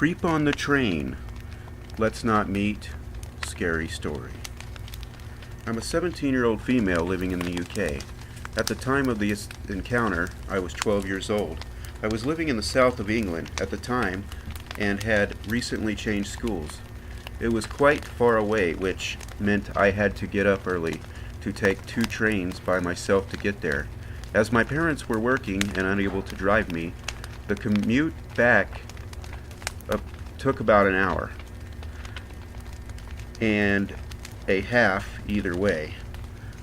Creep on the train. Let's not meet. Scary story. I'm a 17-year-old female living in the UK. At the time of the encounter, I was 12 years old. I was living in the south of England at the time and had recently changed schools. It was quite far away, which meant I had to get up early to take 2 trains by myself to get there. As my parents were working and unable to drive me, the commute back took about an hour and a half either way.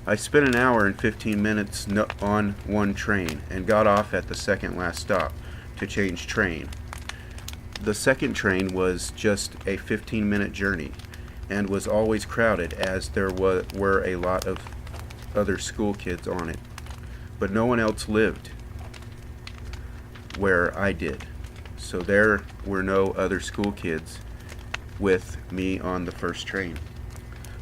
I spent an hour and 15 minutes on one train and got off at the second last stop to change train. The second train was just a 15-minute journey and was always crowded as there were a lot of other school kids on it, but no one else lived where I did, so there were no other school kids with me on the first train.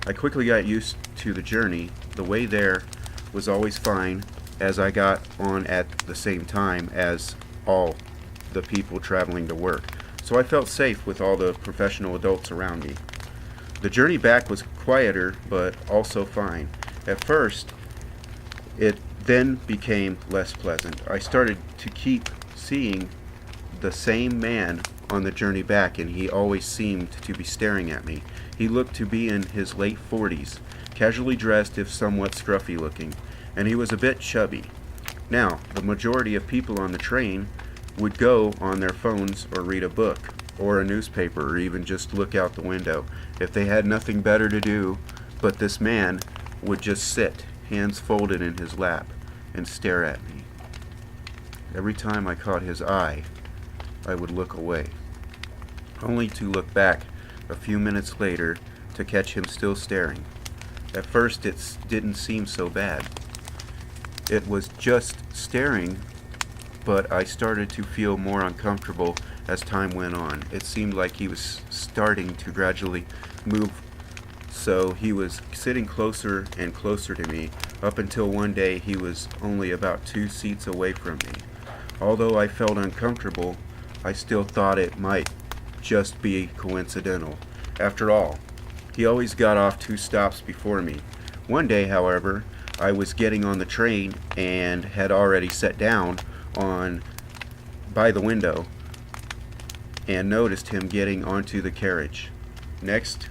I quickly got used to the journey. The way there was always fine, as I got on at the same time as all the people traveling to work, so I felt safe with all the professional adults around me. The journey back was quieter, but also fine. At first, it then became less pleasant. I started to keep seeing the same man on the journey back, and he always seemed to be staring at me. He looked to be in his late 40s, casually dressed if somewhat scruffy looking, and he was a bit chubby. Now, the majority of people on the train would go on their phones or read a book or a newspaper or even just look out the window if they had nothing better to do, but this man would just sit, hands folded in his lap, and stare at me. Every time I caught his eye, I would look away, only to look back a few minutes later to catch him still staring. At first it didn't seem so bad. It was just staring, but I started to feel more uncomfortable as time went on. It seemed like he was starting to gradually move, so he was sitting closer and closer to me, up until one day he was only about 2 seats away from me. Although I felt uncomfortable, I still thought it might just be coincidental. After all, he always got off 2 stops before me. One day, however, I was getting on the train and had already sat down by the window and noticed him getting onto the carriage next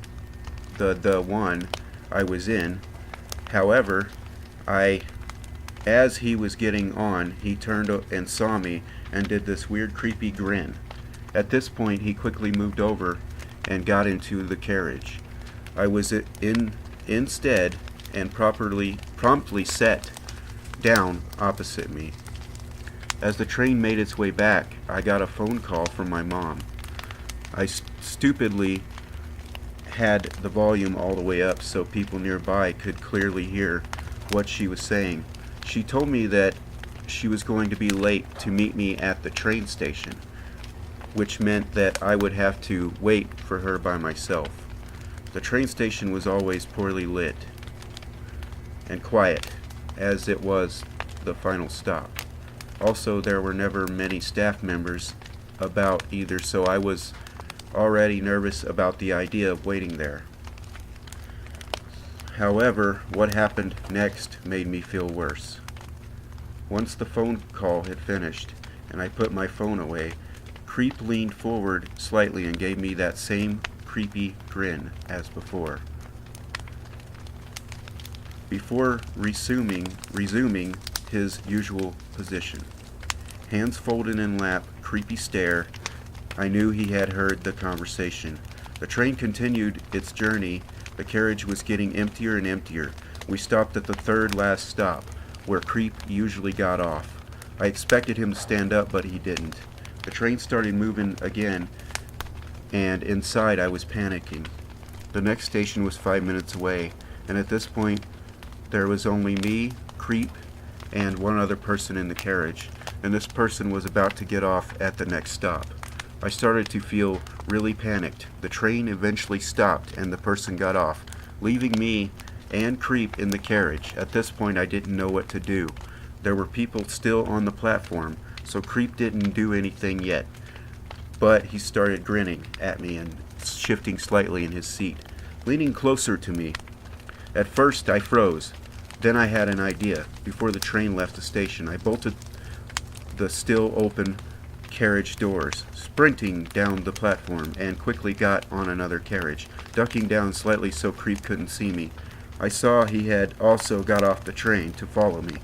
the one I was in. However, as he was getting on, he turned and saw me and did this weird creepy grin. At this point, he quickly moved over and got into the carriage. I was instead and promptly sat down opposite me. As the train made its way back, I got a phone call from my mom. I stupidly had the volume all the way up so people nearby could clearly hear what she was saying. She told me that she was going to be late to meet me at the train station, which meant that I would have to wait for her by myself. The train station was always poorly lit and quiet, as it was the final stop. Also, there were never many staff members about either, so I was already nervous about the idea of waiting there. However, what happened next made me feel worse. Once the phone call had finished and I put my phone away, Creep leaned forward slightly and gave me that same creepy grin as before. Before resuming his usual position. Hands folded in lap, creepy stare. I knew he had heard the conversation. The train continued its journey. The carriage was getting emptier and emptier. We stopped at the third last stop, where Creep usually got off. I expected him to stand up, but he didn't. The train started moving again, and inside I was panicking. The next station was 5 minutes away, and at this point there was only me, Creep, and one other person in the carriage, and this person was about to get off at the next stop. I started to feel really panicked. The train eventually stopped and the person got off, leaving me and Creep in the carriage. At this point I didn't know what to do. There were people still on the platform, so Creep didn't do anything yet. but he started grinning at me and shifting slightly in his seat, leaning closer to me. At first, I froze. Then I had an idea. Before the train left the station, I bolted the still open carriage doors, sprinting down the platform, and quickly got on another carriage, ducking down slightly so Creep couldn't see me. I saw he had also got off the train to follow me.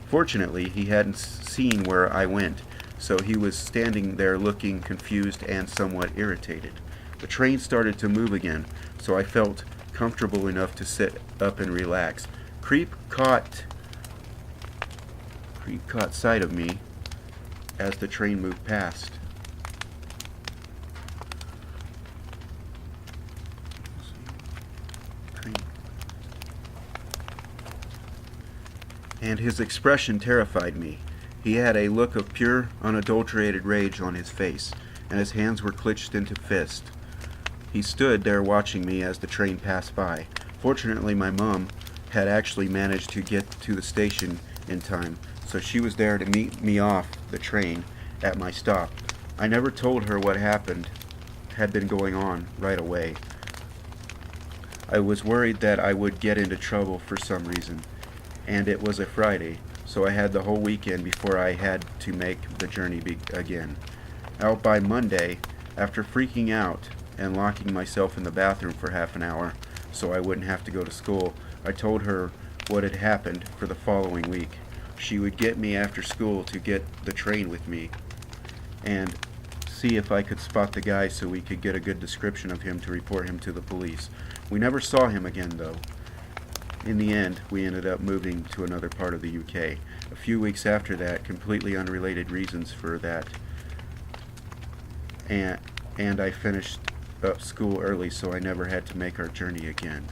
Fortunately, he hadn't seen where I went, so he was standing there looking confused and somewhat irritated. The train started to move again, so I felt comfortable enough to sit up and relax. Creep caught sight of me as the train moved past. And his expression terrified me. He had a look of pure, unadulterated rage on his face, and his hands were clenched into fists. He stood there watching me as the train passed by. Fortunately, my mom had actually managed to get to the station in time, so she was there to meet me off the train at my stop. I never told her what had been going on right away. I was worried that I would get into trouble for some reason, and it was a Friday, so I had the whole weekend before I had to make the journey again. Out by Monday, after freaking out and locking myself in the bathroom for half an hour so I wouldn't have to go to school, I told her what had happened for the following week. She would get me after school to get the train with me and see if I could spot the guy so we could get a good description of him to report him to the police. We never saw him again, though. In the end, we ended up moving to another part of the UK. A few weeks after that, completely unrelated reasons for that, and I finished up school early, so I never had to make our journey again.